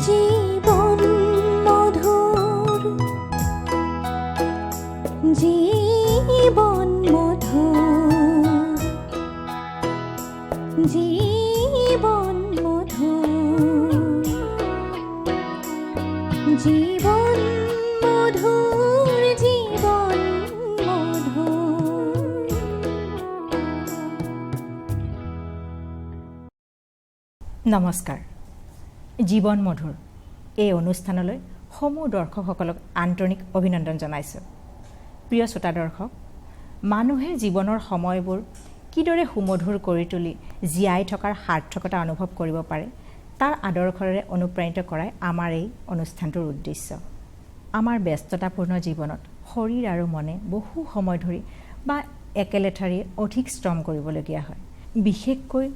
জীবন মধুৰ, জীবন মধুৰ, জীবন মধুৰ, জীবন মধুৰ, জীবন মধুৰ। নমস্কাৰ। জীৱন মধুৰ এই অনুষ্ঠানলৈ সমূহ দৰ্শকসকলক আন্তৰিক অভিনন্দন জনাইছোঁ। প্ৰিয় শ্ৰোতা দৰ্শক, মানুহে জীৱনৰ সময়বোৰ কিদৰে সুমধুৰ কৰি তুলি জীয়াই থকাৰ সাৰ্থকতা অনুভৱ কৰিব পাৰে তাৰ আদৰ্শৰে অনুপ্ৰাণিত কৰাই আমাৰ এই অনুষ্ঠানটোৰ উদ্দেশ্য। আমাৰ ব্যস্ততাপূৰ্ণ জীৱনত শৰীৰ আৰু মনে বহু সময় ধৰি বা একেলেঠাৰিয়ে অধিক শ্ৰম কৰিবলগীয়া হয়। বিশেষকৈ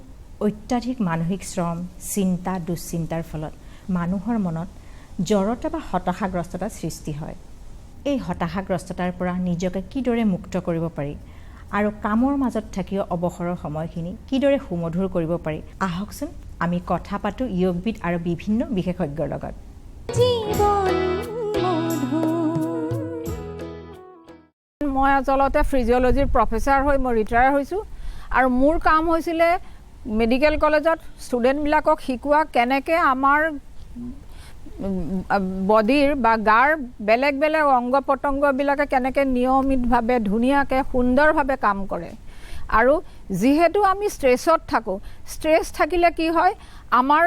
অত্যাধিক মানসিক শ্ৰম, চিন্তা, দুশ্চিন্তাৰ ফলত মানুহৰ মনত জড়তা বা হতাশাগ্ৰস্ততাৰ সৃষ্টি হয়। এই হতাশাগ্ৰস্ততাৰ পৰা নিজকে কিদৰে মুক্ত কৰিব পাৰি আৰু কামৰ মাজত থাকিও অৱসৰৰ সময়খিনি কিদৰে সুমধুৰ কৰিব পাৰি, আহকচোন আমি কথা পাতোঁ যোগবিদ আৰু বিভিন্ন বিশেষজ্ঞৰ লগত। মই আচলতে ফিজিঅ'লজিৰ প্ৰফেচাৰ হৈ মই ৰিটায়াৰ হৈছোঁ আৰু মোৰ কাম হৈছিলে মেডিকেল কলেজত ষ্টুডেণ্টবিলাকক শিকোৱা কেনেকৈ আমাৰ বডিৰ বা গাৰ বেলেগ বেলেগ অংগ প্ৰত্যংগবিলাকে কেনেকৈ নিয়মিতভাৱে ধুনীয়াকৈ সুন্দৰভাৱে কাম কৰে। আৰু যিহেতু আমি ষ্ট্ৰেছত থাকোঁ, ষ্ট্ৰেছ থাকিলে কি হয়, আমাৰ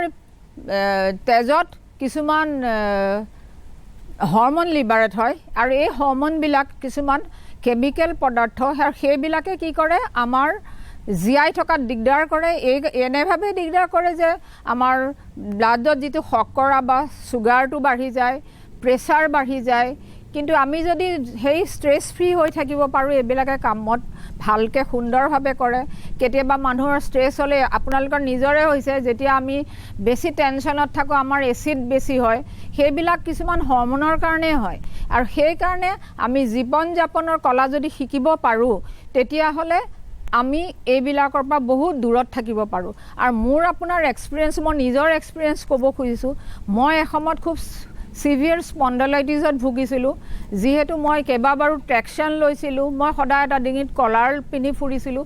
তেজত কিছুমান হৰমন লিবাৰেট হয় আৰু এই হৰমনবিলাক কিছুমান কেমিকেল পদাৰ্থ, আৰু সেইবিলাকে কি কৰে, আমাৰ জীয়াই থকাত দিগদাৰ কৰে। এনেভাৱে দিগদাৰ কৰে যে আমাৰ ব্লাডত যিটো শৰ্কৰা বা চুগাৰটো বাঢ়ি যায়, প্ৰেছাৰ বাঢ়ি যায়। কিন্তু আমি যদি সেই ষ্ট্ৰেছ ফ্ৰী হৈ থাকিব পাৰোঁ, এইবিলাকে কামত ভালকৈ সুন্দৰভাৱে কৰে। কেতিয়াবা মানুহৰ ষ্ট্ৰেছ হ'লে আপোনালোকৰ নিজৰে হৈছে, যেতিয়া আমি বেছি টেনশ্যনত থাকোঁ, আমাৰ এচিড বেছি হয়, সেইবিলাক কিছুমান হৰমনৰ কাৰণেই হয়। আৰু সেইকাৰণে আমি জীৱন যাপনৰ কলা যদি শিকিব পাৰোঁ, তেতিয়াহ'লে আমি এইবিলাকৰ পৰা বহুত দূৰত থাকিব পাৰোঁ। আৰু মোৰ আপোনাৰ এক্সপিৰিয়েঞ্চ, মই নিজৰ এক্সপিৰিয়েঞ্চ ক'ব খুজিছোঁ। মই এসময়ত খুব ছিভিয়াৰ স্পণ্ডলাইটিছত ভুগিছিলোঁ। যিহেতু মই কেইবাবাৰো ট্ৰেকশ্যন লৈছিলোঁ, মই সদায় এটা ডিঙিত কলাৰ পিন্ধি ফুৰিছিলোঁ।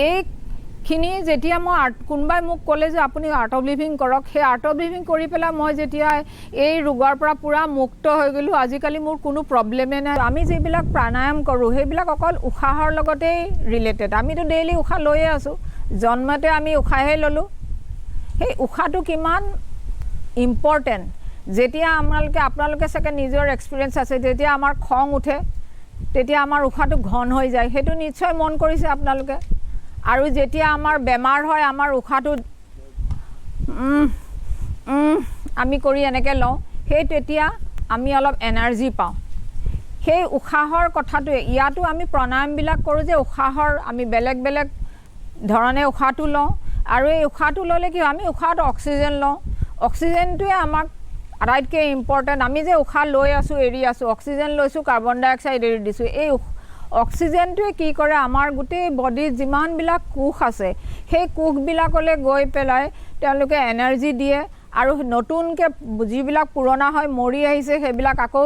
এইখিনি যেতিয়া মই কোনোবাই মোক ক'লে যে আপুনি আৰ্ট অফ লিভিং কৰক, সেই আৰ্ট অফ লিভিং কৰি পেলাই মই যেতিয়া এই ৰোগৰ পৰা পূৰা মুক্ত হৈ গ'লোঁ। আজিকালি মোৰ কোনো প্ৰব্লেমেই নাই। আমি যিবিলাক প্ৰাণায়াম কৰোঁ সেইবিলাক অকল উশাহৰ লগতেই ৰিলেটেড। আমিতো ডেইলি উশাহ লৈয়ে আছোঁ, জন্মতে আমি উশাহে ল'লোঁ। সেই উশাহটো কিমান ইম্পৰ্টেণ্ট, যেতিয়া আপোনালোকে চাগে নিজৰ এক্সপিৰিয়েঞ্চ আছে, যেতিয়া আমাৰ খং উঠে তেতিয়া আমাৰ উশাহটো ঘন হৈ যায়, সেইটো নিশ্চয় মন কৰিছে আপোনালোকে। আৰু যেতিয়া আমাৰ বেমাৰ হয়, আমাৰ উশাহটো আমি কৰি এনেকৈ লওঁ, সেই তেতিয়া আমি অলপ এনাৰ্জি পাওঁ। সেই উশাহৰ কথাটোৱে ইয়াতো আমি প্ৰাণায়ামবিলাক কৰোঁ যে উশাহৰ আমি বেলেগ বেলেগ ধৰণে উশাহটো লওঁ। আৰু এই উশাহটো ল'লে কি হয়, আমি উশাহত অক্সিজেন লওঁ। অক্সিজেনটোৱে আমাক আটাইতকৈ ইম্পৰ্টেণ্ট। আমি যে উশাহ লৈ আছোঁ, এৰি আছোঁ, অক্সিজেন লৈছোঁ, কাৰ্বন ডাই অক্সাইড এৰি দিছোঁ। এই অক্সিজেনটোৱে কি কৰে, আমাৰ গোটেই বডিত যিমানবিলাক কোষ আছে সেই কোষবিলাকলৈ গৈ পেলাই তেওঁলোকে এনাৰ্জি দিয়ে। আৰু নতুনকৈ যিবিলাক পুৰণা হয়, মৰি আহিছে, সেইবিলাক আকৌ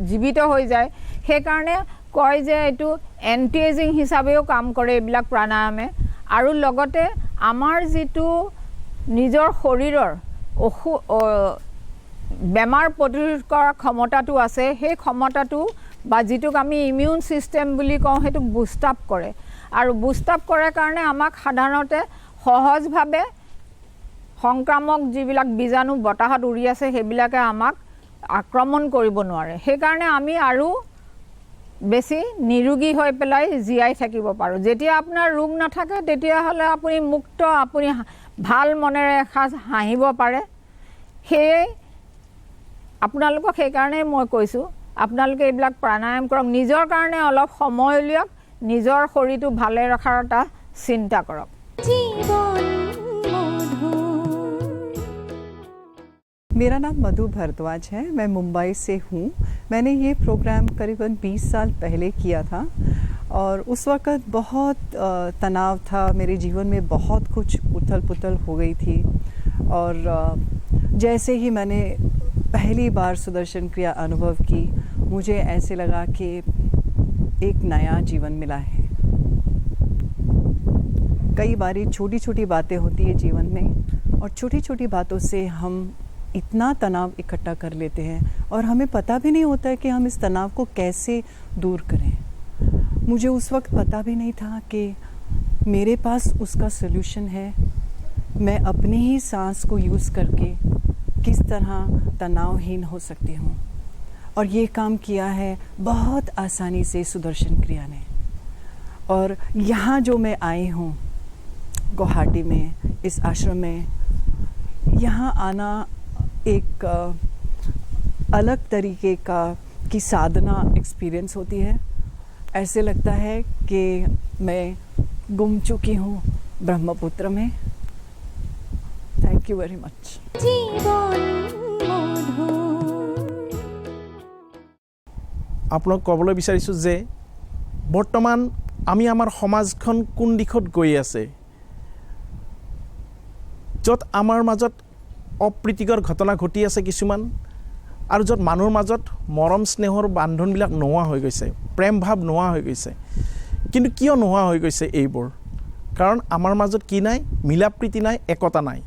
জীৱিত হৈ যায়। সেইকাৰণে কয় যে এইটো এণ্টি এজিং হিচাপেও কাম কৰে এইবিলাক প্ৰাণায়ামে। আৰু লগতে আমাৰ যিটো নিজৰ শৰীৰৰ বেমাৰ প্ৰতিৰোধ কৰাৰ ক্ষমতাটো আছে, সেই ক্ষমতাটো বা যিটোক আমি ইমিউন ছিষ্টেম বুলি কওঁ, সেইটো বুষ্ট আপ কৰে। আৰু বুষ্ট আপ কৰাৰ কাৰণে আমাক সাধাৰণতে সহজভাৱে সংক্ৰামক যিবিলাক বীজাণু বতাহত উৰি আছে সেইবিলাকে আমাক আক্ৰমণ কৰিব নোৱাৰে। সেইকাৰণে আমি আৰু বেছি নিৰোগী হৈ পেলাই জীয়াই থাকিব পাৰোঁ। যেতিয়া আপোনাৰ ৰোগ নাথাকে তেতিয়াহ'লে আপুনি মুক্ত, আপুনি ভাল মনেৰে এসাঁজ হাঁহিব পাৰে। সেয়ে আপোনালোকক সেইকাৰণেই মই কৈছোঁ, আপোনালোকে এইবিলাক প্ৰাণায়াম কৰক, নিজৰ কাৰণে অলপ সময় উলিয়াওক, নিজৰ শৰীৰটো ভালে ৰখাৰ এটা চিন্তা কৰক। मेरा नाम मधु भारद्वाज है, मैं मुंबई से हूँ। मैंने ये प्रोग्राम करीबन 20 साल पहले किया था और उस वक़्त बहुत तनाव था, मेरे जीवन में बहुत कुछ उथल पुथल हो गई थी और जैसे ही मैंने पहली बार सुदर्शन क्रिया अनुभव की, मुझे ऐसे लगा कि एक नया जीवन मिला है। कई बारी छोटी छोटी बातें होती है जीवन में, और छोटी छोटी बातों से हम इतना तनाव इकट्ठा कर लेते हैं और हमें पता भी नहीं होता है कि हम इस तनाव को कैसे दूर करें। मुझे उस वक्त पता भी नहीं था कि मेरे पास उसका सलूशन है। मैं अपनी ही सांस को यूज़ करके किस तरह तनावहीन हो सकती हूँ, और ये काम किया है बहुत आसानी से सुदर्शन क्रिया ने। और यहाँ जो मैं आई हूँ गुवाहाटी में, इस आश्रम में, यहाँ आना एक अलग तरीके की साधना एक्सपीरियंस होती है। ऐसे लगता है कि मैं गुम चुकी हूँ ब्रह्मपुत्र में। Thank you very much. जीवन मधुर। আপোনাক ক'বলৈ বিচাৰিছোঁ যে বৰ্তমান আমি আমাৰ সমাজখন কোন দিশত গৈ আছে, য'ত আমাৰ মাজত অপ্ৰীতিকৰ ঘটনা ঘটি আছে কিছুমান, আৰু য'ত মানুহৰ মাজত মৰম স্নেহৰ বান্ধনবিলাক নোহোৱা হৈ গৈছে, প্ৰেম ভাৱ নোহোৱা হৈ গৈছে। কিন্তু কিয় নোহোৱা হৈ গৈছে এইবোৰ? কাৰণ আমাৰ মাজত কি নাই? মিলাপ্ৰীতি নাই, একতা নাই।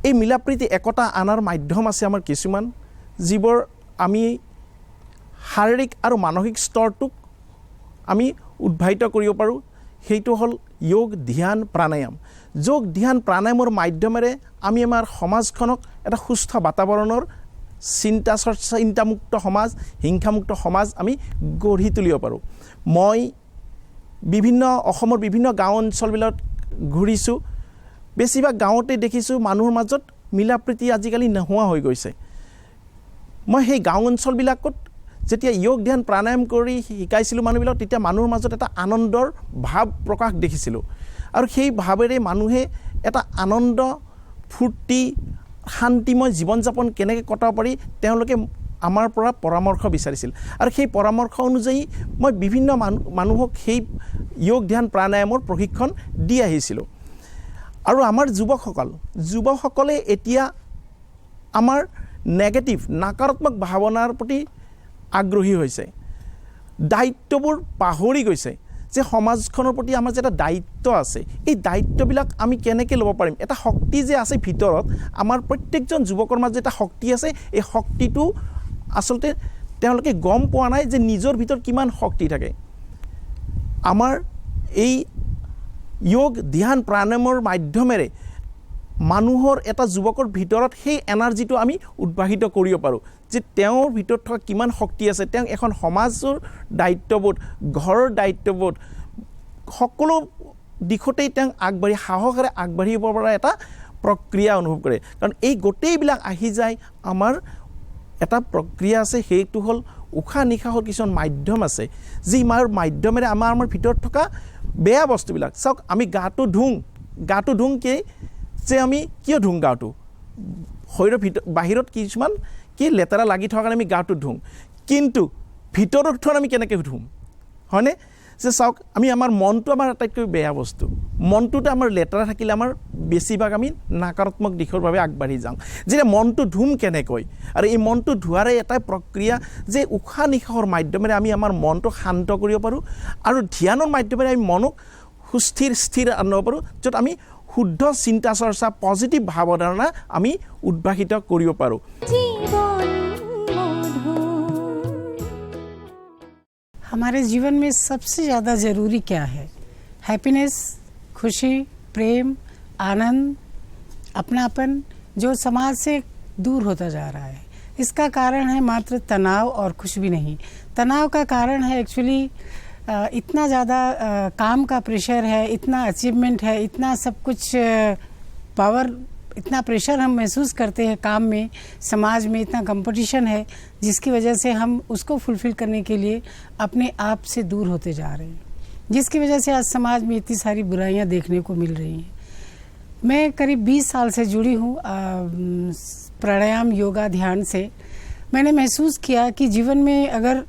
এই মিলাপ্ৰীতি একতা আনাৰ মাধ্যম আছে আমাৰ কিছুমান, যিবোৰ আমি শাৰীৰিক আৰু মানসিক স্তৰটোক আমি উদ্ভাৱিত কৰিব পাৰোঁ। সেইটো হ'ল যোগ, ধ্যান, প্ৰাণায়াম। যোগ, ধ্যান, প্ৰাণায়ামৰ মাধ্যমেৰে আমি আমাৰ সমাজখনক এটা সুস্থ বাতাবৰণৰ চিন্তামুক্ত সমাজ, হিংসামুক্ত সমাজ আমি গঢ়ি তুলিব পাৰোঁ। মই অসমৰ বিভিন্ন গাঁও অঞ্চলবিলাকত ঘূৰিছোঁ। বেছিভাগ গাঁৱতে দেখিছোঁ মানুহৰ মাজত মিলাপ্ৰীতি আজিকালি নোহোৱা হৈ গৈছে। মই সেই গাঁও অঞ্চলবিলাকত যেতিয়া যোগ, ধ্যান, প্ৰাণায়াম কৰি শিকাইছিলোঁ মানুহবিলাক, তেতিয়া মানুহৰ মাজত এটা আনন্দৰ ভাৱ প্ৰকাশ দেখিছিলোঁ। আৰু সেই ভাৱেৰে মানুহে এটা আনন্দ, ফূৰ্তি, শান্তিময় জীৱন যাপন কেনেকৈ কটাব পাৰি তেওঁলোকে আমাৰ পৰা পৰামৰ্শ বিচাৰিছিল। আৰু সেই পৰামৰ্শ অনুযায়ী মই বিভিন্ন মানুহক সেই যোগ, ধ্যান, প্ৰাণায়ামৰ প্ৰশিক্ষণ দি আহিছিলোঁ। আৰু আমাৰ যুৱকসকলে এতিয়া আমাৰ নেগেটিভ, নাকাৰাত্মক ভাৱনাৰ প্ৰতি আগ্ৰহী হৈছে। দায়িত্ববোৰ পাহৰি গৈছে যে সমাজখনৰ প্ৰতি আমাৰ যে এটা দায়িত্ব আছে, এই দায়িত্ববিলাক আমি কেনেকৈ ল'ব পাৰিম। এটা শক্তি যে আছে ভিতৰত, আমাৰ প্ৰত্যেকজন যুৱকৰ মাজত এটা শক্তি আছে। এই শক্তিটো আচলতে তেওঁলোকে গম পোৱা নাই যে নিজৰ ভিতৰত কিমান শক্তি থাকে। আমাৰ এই যোগ, ধ্যান, প্ৰাণায়ামৰ মাধ্যমেৰে মানুহৰ এটা যুৱকৰ ভিতৰত সেই এনাৰ্জিটো আমি উদ্ভাৱিত কৰিব পাৰোঁ, যে তেওঁৰ ভিতৰত থকা কিমান শক্তি আছে। তেওঁ এখন সমাজৰ দায়িত্ববোধ, ঘৰৰ দায়িত্ববোধ, সকলো দিশতেই তেওঁ সাহসেৰে আগবাঢ়িব পৰা এটা প্ৰক্ৰিয়া অনুভৱ কৰে। কাৰণ এই গোটেইবিলাক আহি যায় আমাৰ এটা প্ৰক্ৰিয়া আছে, সেইটো হ'ল উশাহ নিশাহৰ কিছুমান মাধ্যম আছে, যি মাধ্যমেৰে আমাৰ ভিতৰত থকা বেয়া বস্তুবিলাক। চাওক, আমি গাটো ধুওঁ যে আমি কিয় ধুওঁ? গাটো শৰীৰৰ বাহিৰত কিছুমান লেতেৰা লাগি থকাৰ কাৰণে আমি গাটো ধুওঁ, কিন্তু ভিতৰত আমি কেনেকৈ ধুওঁ, হয়নে? যে চাওক, আমাৰ মনটো আমাৰ আটাইতকৈ বেয়া বস্তু। মনটোতে আমাৰ লেতেৰা থাকিলে আমাৰ বেছিভাগ আমি নাকাৰাত্মক দিশৰ বাবে আগবাঢ়ি যাওঁ। যেতিয়া মনটো ধুম কেনেকৈ, আৰু এই মনটো ধোৱাৰে এটা প্ৰক্ৰিয়া যে উশাহ নিশাহৰ মাধ্যমেৰে আমি আমাৰ মনটো শান্ত কৰিব পাৰোঁ, আৰু ধ্যানৰ মাধ্যমেৰে আমি মনক স্থিৰ আনিব পাৰোঁ, য'ত আমি শুদ্ধ চিন্তা চৰ্চা, পজিটিভ ভাৱধাৰণা আমি উদ্ভাৱিত কৰিব পাৰোঁ। हमारे जीवन में सबसे ज़्यादा ज़रूरी क्या है? हैप्पीनेस, खुशी, प्रेम, आनंद, अपनापन, जो समाज से दूर होता जा रहा है। इसका कारण है मात्र तनाव और कुछ भी नहीं। तनाव का कारण है एक्चुअली इतना ज़्यादा काम का प्रेशर है, इतना अचीवमेंट है, इतना सब कुछ पावर, इतना प्रेशर हम महसूस करते हैं काम में, समाज में इतना कंपटीशन है, जिसकी वजह से हम उसको फुलफ़िल करने के लिए अपने आप से दूर होते जा रहे हैं, जिसकी वजह से आज समाज में इतनी सारी बुराइयां देखने को मिल रही हैं। मैं करीब 20 साल से जुड़ी हूँ प्राणायाम, योगा, ध्यान से। मैंने महसूस किया कि जीवन में, अगर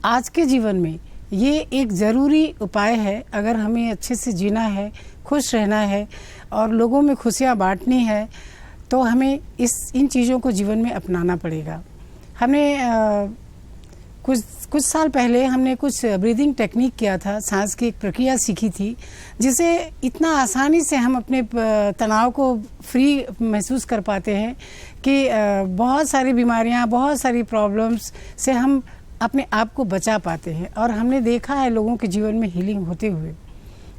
आज के जीवन में ये एक ज़रूरी उपाय है, अगर हमें अच्छे से जीना है, खुश रहना है और लोगों में खुशियाँ बांटनी है, तो हमें इन चीज़ों को जीवन में अपनाना पड़ेगा। हमने कुछ साल पहले हमने कुछ ब्रीदिंग टेक्निक किया था, सांस की एक प्रक्रिया सीखी थी, जिसे इतना आसानी से हम अपने तनाव को फ्री महसूस कर पाते हैं कि बहुत सारी बीमारियां, बहुत सारी प्रॉब्लम्स से हम अपने आप को बचा पाते हैं। और हमने देखा है लोगों के जीवन में हीलिंग होते हुए।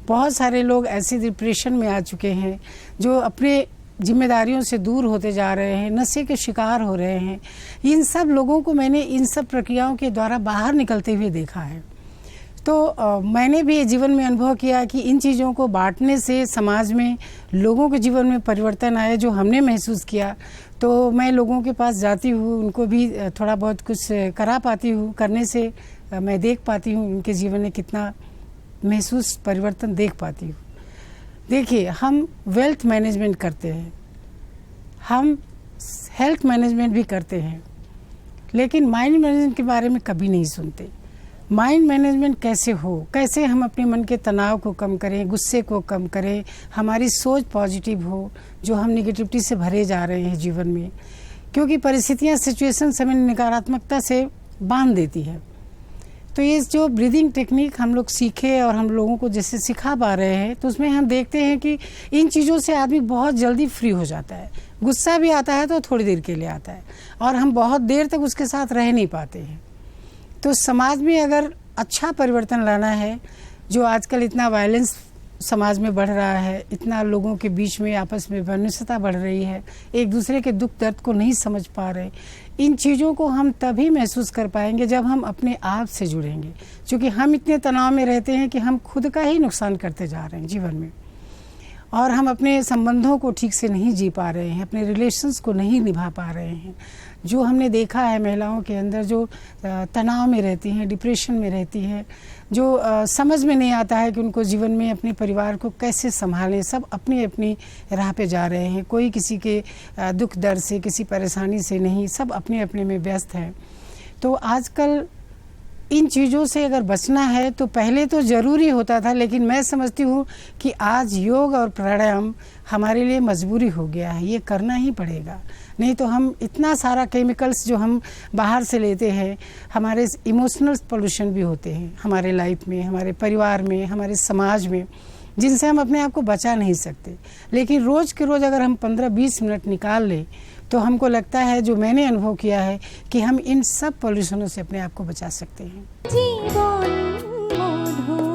बहुत सारे लोग ऐसे डिप्रेशन में आ चुके हैं जो अपने जिम्मेदारियों से दूर होते जा रहे हैं, नशे के शिकार हो रहे हैं। इन सब लोगों को मैंने इन सब प्रक्रियाओं के द्वारा बाहर निकलते हुए देखा है। तो मैंने भी जीवन में अनुभव किया कि इन चीज़ों को बांटने से समाज में लोगों के जीवन में परिवर्तन आया, जो हमने महसूस किया। तो मैं लोगों के पास जाती हूँ, उनको भी थोड़ा बहुत कुछ करा पाती हूँ। करने से मैं देख पाती हूँ उनके जीवन में कितना महसूस परिवर्तन देख पाती हूँ। देखिए, हम वेल्थ मैनेजमेंट करते हैं, हम हेल्थ मैनेजमेंट भी करते हैं, लेकिन माइंड मैनेजमेंट के बारे में कभी नहीं सुनते। माइंड मैनेजमेंट कैसे हो, कैसे हम अपने मन के तनाव को कम करें, गुस्से को कम करें, हमारी सोच पॉजिटिव हो, जो हम निगेटिविटी से भरे जा रहे हैं जीवन में। क्योंकि परिस्थितियाँ, सिचुएशन हमें नकारात्मकता से बांध देती है। तो ये जो ब्रीदिंग टेक्निक हम लोग सीखे और हम लोगों को जैसे सिखा पा रहे हैं, तो उसमें हम देखते हैं कि इन चीज़ों से आदमी बहुत जल्दी फ्री हो जाता है। गुस्सा भी आता है तो थोड़ी देर के लिए आता है, और हम बहुत देर तक उसके साथ रह नहीं पाते हैं। तो समाज में अगर अच्छा परिवर्तन लाना है, जो आजकल इतना वायलेंस समाज में बढ़ रहा है, इतना लोगों के बीच में आपस में वैमनस्यता बढ़ रही है, एक दूसरे के दुख दर्द को नहीं समझ पा रहे, इन चीज़ों को हम तभी महसूस कर पाएंगे जब हम अपने आप से जुड़ेंगे। क्योंकि हम इतने तनाव में रहते हैं कि हम खुद का ही नुकसान करते जा रहे हैं जीवन में, और हम अपने संबंधों को ठीक से नहीं जी पा रहे हैं, अपने रिलेशंस को नहीं निभा पा रहे हैं। जो हमने देखा है महिलाओं के अंदर जो तनाव में रहती हैं, डिप्रेशन में रहती हैं, जो समझ में नहीं आता है कि उनको जीवन में अपने परिवार को कैसे संभालें, सब अपनी अपनी राह पे जा रहे हैं। कोई किसी के दुख दर्द से, किसी परेशानी से नहीं, सब अपने अपने में व्यस्त हैं। तो आजकल इन चीज़ों से अगर बचना है तो पहले तो ज़रूरी होता था, लेकिन मैं समझती हूँ कि आज योग और प्राणायाम हमारे लिए मजबूरी हो गया है। ये करना ही पड़ेगा, नहीं तो हम इतना सारा केमिकल्स जो हम बाहर से लेते हैं, हमारे इमोशनल पोल्यूशन भी होते हैं हमारे लाइफ में, हमारे परिवार में, हमारे समाज में, जिनसे हम अपने आप को बचा नहीं सकते। लेकिन रोज़ के रोज़ अगर हम 15-20 मिनट निकाल लें तो हमको लगता है, जो मैंने अनुभव किया है, कि हम इन सब पॉल्यूशनों से अपने आप को बचा सकते हैं। जीवन मधुर।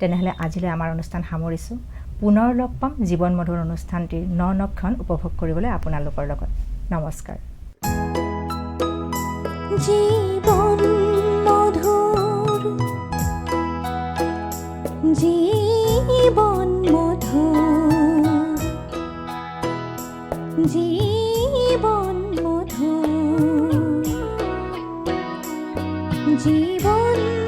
তেনেহলে আজিলৈ আমাৰ অনুষ্ঠান সামৰিছোঁ পুনৰ লগ পাম জীৱন মধুৰ অনুষ্ঠানটিৰ নক্ষণ উপভোগ কৰিবলৈ আপোনালোকৰ লগত নমস্কাৰ জীবন মধুৰ জীবন মধুৰ জীবন মধুৰ জীবন